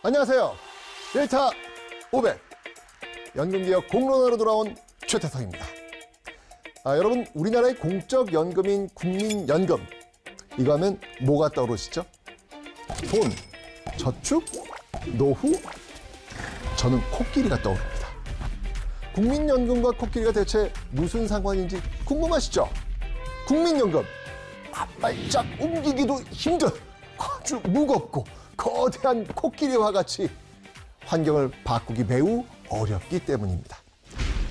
안녕하세요. 1타 500 연금개혁 공론화로 돌아온 최태성입니다. 여러분, 우리나라의 공적 연금인 국민연금, 이거 하면 뭐가 떠오르시죠? 돈, 저축, 노후, 저는 코끼리가 떠오릅니다. 국민연금과 코끼리가 대체 무슨 상관인지 궁금하시죠? 국민연금, 발짝 움직이기도 힘든 아주 무겁고 거대한 코끼리와 같이 환경을 바꾸기 매우 어렵기 때문입니다.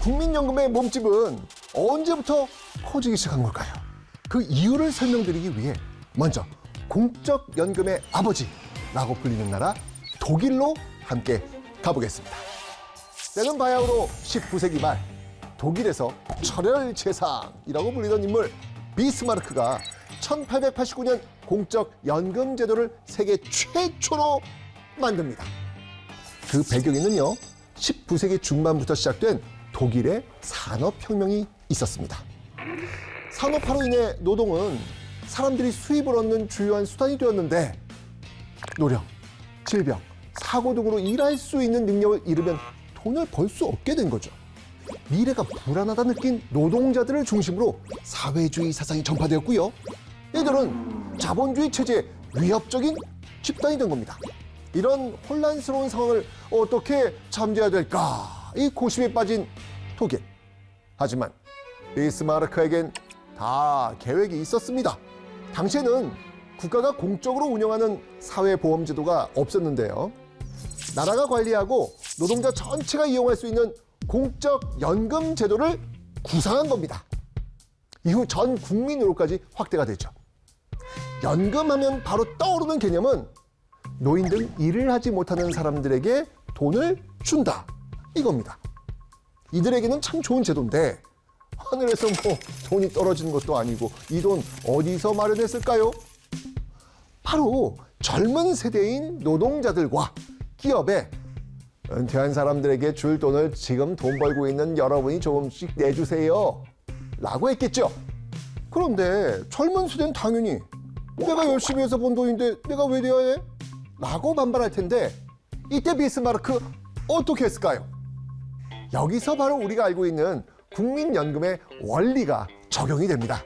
국민연금의 몸집은 언제부터 커지기 시작한 걸까요? 그 이유를 설명드리기 위해 먼저 공적 연금의 아버지라고 불리는 나라 독일로 함께 가보겠습니다. 때는 바야흐로 19세기 말 독일에서 철혈재상이라고 불리던 인물 비스마르크가 1889년 공적 연금 제도를 세계 최초로 만듭니다. 그 배경에는요, 19세기 중반부터 시작된 독일의 산업혁명이 있었습니다. 산업화로 인해 노동은 사람들이 수입을 얻는 주요한 수단이 되었는데, 노령, 질병, 사고 등으로 일할 수 있는 능력을 잃으면 돈을 벌 수 없게 된 거죠. 미래가 불안하다 느낀 노동자들을 중심으로 사회주의 사상이 전파되었고요. 이들은 자본주의 체제의 위협적인 집단이 된 겁니다. 이런 혼란스러운 상황을 어떻게 잠재워야 될까? 이 고심에 빠진 독일. 하지만 비스마르크에겐 다 계획이 있었습니다. 당시에는 국가가 공적으로 운영하는 사회보험제도가 없었는데요. 나라가 관리하고 노동자 전체가 이용할 수 있는 공적 연금 제도를 구상한 겁니다. 이후 전 국민으로까지 확대가 되죠. 연금하면 바로 떠오르는 개념은 노인 등 일을 하지 못하는 사람들에게 돈을 준다, 이겁니다. 이들에게는 참 좋은 제도인데 하늘에서 뭐 돈이 떨어지는 것도 아니고 이 돈 어디서 마련했을까요? 바로 젊은 세대인 노동자들과 기업에 은퇴한 사람들에게 줄 돈을 지금 돈 벌고 있는 여러분이 조금씩 내주세요 라고 했겠죠. 그런데 젊은 세대는 당연히 내가 열심히 해서 번 돈인데 내가 왜 내야 해? 라고 반발할 텐데, 이때 비스마르크 어떻게 했을까요? 여기서 바로 우리가 알고 있는 국민연금의 원리가 적용이 됩니다.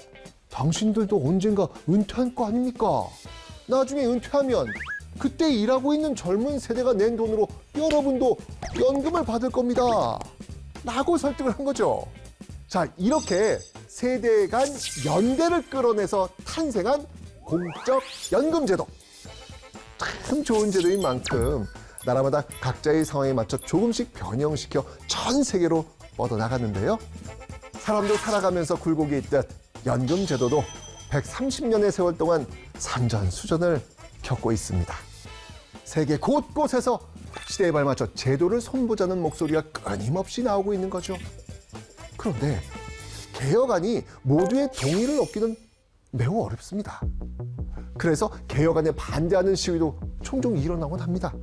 당신들도 언젠가 은퇴할 거 아닙니까? 나중에 은퇴하면 그때 일하고 있는 젊은 세대가 낸 돈으로 여러분도 연금을 받을 겁니다 라고 설득을 한 거죠. 자, 이렇게 세대 간 연대를 끌어내서 탄생한 공적 연금 제도. 참 좋은 제도인 만큼 나라마다 각자의 상황에 맞춰 조금씩 변형시켜 전 세계로 뻗어나갔는데요. 사람도 살아가면서 굴곡이 있듯 연금 제도도 130년의 세월 동안 산전수전을 겪고 있습니다. 세계 곳곳에서 시대에 발맞춰 제도를 손보자는 목소리가 끊임없이 나오고 있는 거죠. 그런데 개혁안이 모두의 동의를 얻기는 매우 어렵습니다. 그래서 개혁안에 반대하는 시위도 종종 일어나곤 합니다.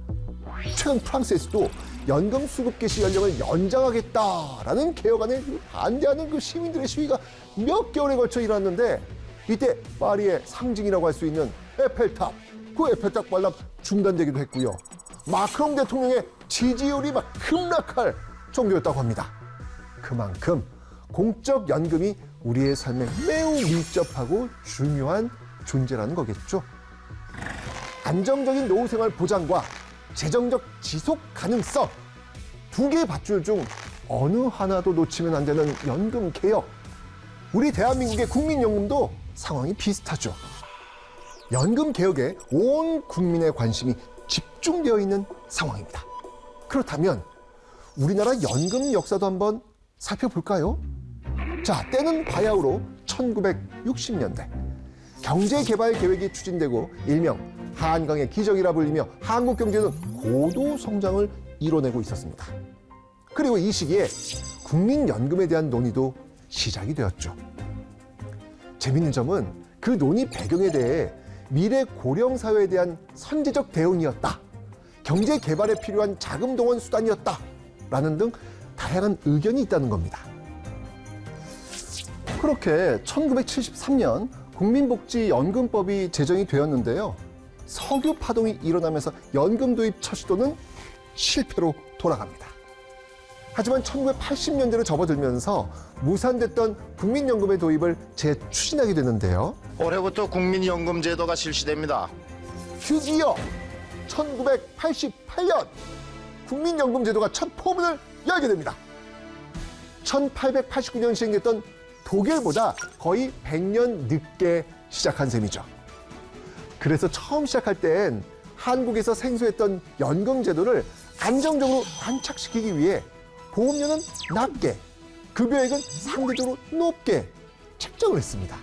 최근 프랑스에서도 연금 수급 개시 연령을 연장하겠다라는 개혁안에 반대하는 그 시민들의 시위가 몇 개월에 걸쳐 일어났는데, 이때 파리의 상징이라고 할 수 있는 에펠탑, 그 에펠탑 관람 중단되기도 했고요. 마크롱 대통령의 지지율이 막 급락할 정도였다고 합니다. 그만큼 공적 연금이 우리의 삶에 매우 밀접하고 중요한 존재라는 거겠죠. 안정적인 노후 생활 보장과 재정적 지속 가능성, 두 개의 밧줄 중 어느 하나도 놓치면 안 되는 연금 개혁. 우리 대한민국의 국민연금도 상황이 비슷하죠. 연금 개혁에 온 국민의 관심이 집중되어 있는 상황입니다. 그렇다면 우리나라 연금 역사도 한번 살펴볼까요? 자, 때는 바야흐로 1960년대. 경제개발 계획이 추진되고 일명 한강의 기적이라 불리며 한국 경제는 고도 성장을 이뤄내고 있었습니다. 그리고 이 시기에 국민연금에 대한 논의도 시작이 되었죠. 재밌는 점은 그 논의 배경에 대해 미래 고령 사회에 대한 선제적 대응이었다, 경제 개발에 필요한 자금 동원 수단이었다 라는 등 다양한 의견이 있다는 겁니다. 그렇게 1973년 국민복지연금법이 제정이 되었는데요. 석유 파동이 일어나면서 연금 도입 첫 시도는 실패로 돌아갑니다. 하지만 1980년대로 접어들면서 무산됐던 국민연금의 도입을 재추진하게 되는데요. 올해부터 국민연금 제도가 실시됩니다. 드디어 1988년 국민연금 제도가 첫 포문을 열게 됩니다. 1889년 시행됐던 독일보다 거의 100년 늦게 시작한 셈이죠. 그래서 처음 시작할 땐 한국에서 생소했던 연금 제도를 안정적으로 안착시키기 위해 보험료는 낮게, 급여액은 상대적으로 높게 책정을 했습니다.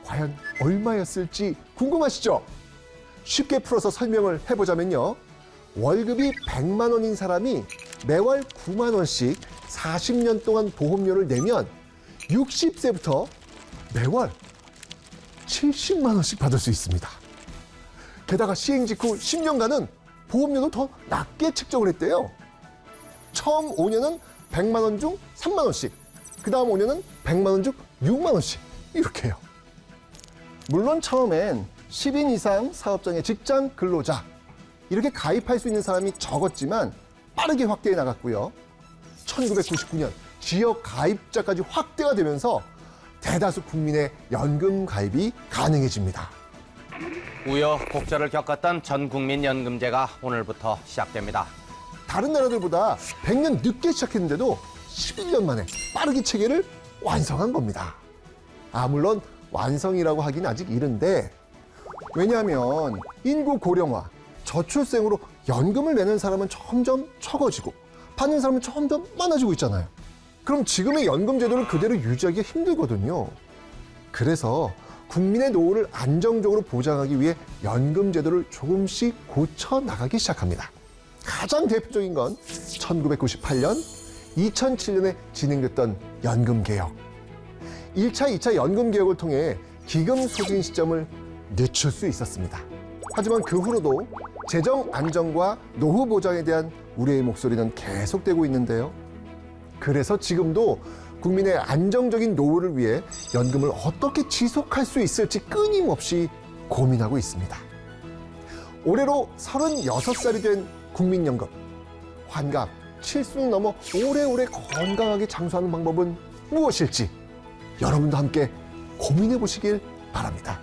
과연 얼마였을지 궁금하시죠? 쉽게 풀어서 설명을 해보자면요. 월급이 100만 원인 사람이 매월 9만 원씩 40년 동안 보험료를 내면 60세부터 매월 70만 원씩 받을 수 있습니다. 게다가 시행 직후 10년간은 보험료도 더 낮게 책정을 했대요. 처음 5년은 100만 원 중 3만 원씩, 그 다음 5년은 100만 원 중 6만 원씩 이렇게요. 물론 처음엔 10인 이상 사업장의 직장 근로자 이렇게 가입할 수 있는 사람이 적었지만 빠르게 확대해 나갔고요. 1999년 지역 가입자까지 확대가 되면서 대다수 국민의 연금 가입이 가능해집니다. 우여곡절을 겪었던 전국민연금제가 오늘부터 시작됩니다. 다른 나라들보다 100년 늦게 시작했는데도 11년 만에 빠르게 체계를 완성한 겁니다. 물론 완성이라고 하긴 아직 이른데, 왜냐하면 인구 고령화, 저출생으로 연금을 내는 사람은 점점 적어지고 받는 사람은 점점 많아지고 있잖아요. 그럼 지금의 연금 제도를 그대로 유지하기가 힘들거든요. 그래서 국민의 노후를 안정적으로 보장하기 위해 연금 제도를 조금씩 고쳐 나가기 시작합니다. 가장 대표적인 건 1998년, 2007년에 진행됐던 연금개혁. 1차, 2차 연금개혁을 통해 기금 소진 시점을 늦출 수 있었습니다. 하지만 그 후로도 재정 안정과 노후 보장에 대한 우리의 목소리는 계속되고 있는데요. 그래서 지금도 국민의 안정적인 노후를 위해 연금을 어떻게 지속할 수 있을지 끊임없이 고민하고 있습니다. 올해로 36살이 된 국민연금. 환갑, 칠순을 넘어 오래오래 건강하게 장수하는 방법은 무엇일지 여러분도 함께 고민해 보시길 바랍니다.